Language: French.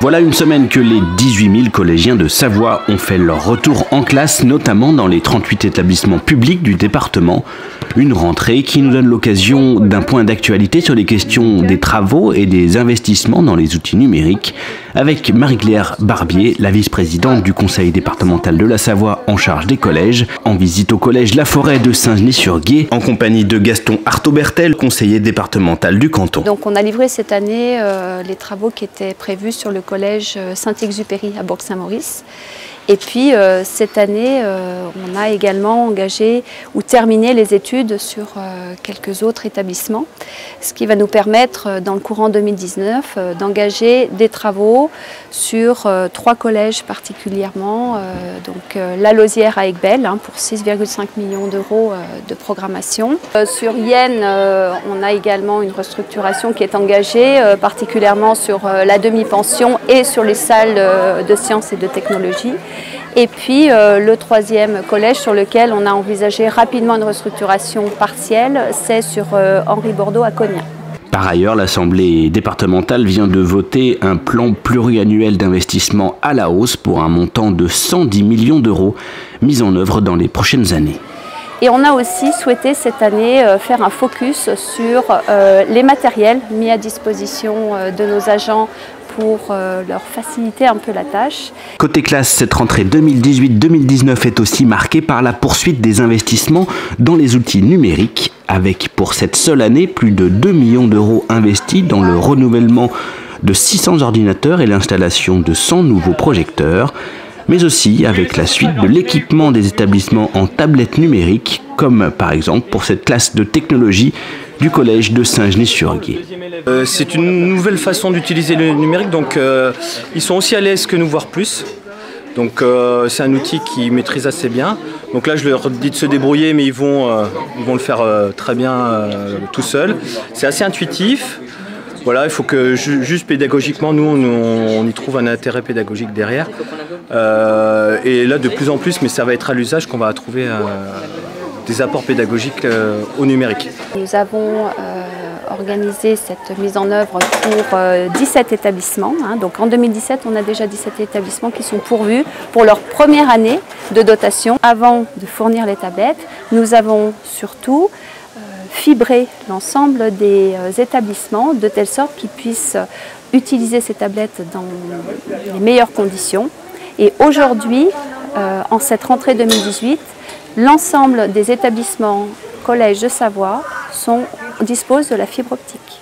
Voilà une semaine que les 18 000 collégiens de Savoie ont fait leur retour en classe, notamment dans les 38 établissements publics du département. Une rentrée qui nous donne l'occasion d'un point d'actualité sur les questions des travaux et des investissements dans les outils numériques, avec Marie-Claire Barbier, la vice-présidente du conseil départemental de la Savoie en charge des collèges, en visite au collège La Forêt de Saint-Genis-sur-Guiers, en compagnie de Gaston Artaud-Bertel, conseiller départemental du canton. Donc on a livré cette année les travaux qui étaient prévus sur le collège Saint-Exupéry à Bourg-Saint-Maurice. Et puis cette année, on a également engagé ou terminé les études sur quelques autres établissements, ce qui va nous permettre dans le courant 2019 d'engager des travaux sur 3 collèges particulièrement, donc La Lausière à Aiguebelle pour 6,5 millions d'euros de programmation. Sur Yenne, on a également une restructuration qui est engagée, particulièrement sur la demi-pension et sur les salles de sciences et de technologie. Et puis le 3e collège sur lequel on a envisagé rapidement une restructuration partielle, c'est sur Henri Bordeaux à Cognac. Par ailleurs, l'Assemblée départementale vient de voter un plan pluriannuel d'investissement à la hausse pour un montant de 110 millions d'euros mis en œuvre dans les prochaines années. Et on a aussi souhaité cette année faire un focus sur les matériels mis à disposition de nos agents pour leur faciliter un peu la tâche. Côté classe, cette rentrée 2018-2019 est aussi marquée par la poursuite des investissements dans les outils numériques, avec pour cette seule année plus de 2 millions d'euros investis dans le renouvellement de 600 ordinateurs et l'installation de 100 nouveaux projecteurs, mais aussi avec la suite de l'équipement des établissements en tablettes numériques, comme par exemple pour cette classe de technologie du collège de Saint-Genis-sur-Guiers. C'est une nouvelle façon d'utiliser le numérique, donc ils sont aussi à l'aise que nous, voire plus. Donc c'est un outil qu'ils maîtrisent assez bien. Donc là je leur dis de se débrouiller, mais ils vont le faire très bien tout seuls. C'est assez intuitif. Voilà, il faut que juste pédagogiquement, nous on y trouve un intérêt pédagogique derrière. Et là de plus en plus, mais ça va être à l'usage qu'on va trouver des apports pédagogiques au numérique. Nous avons organisé cette mise en œuvre pour 17 établissements. Donc en 2017, on a déjà 17 établissements qui sont pourvus pour leur première année de dotation. Avant de fournir les tablettes, nous avons surtout fibré l'ensemble des établissements de telle sorte qu'ils puissent utiliser ces tablettes dans les meilleures conditions. Et aujourd'hui, en cette rentrée 2018, l'ensemble des établissements collèges de Savoie disposent de la fibre optique.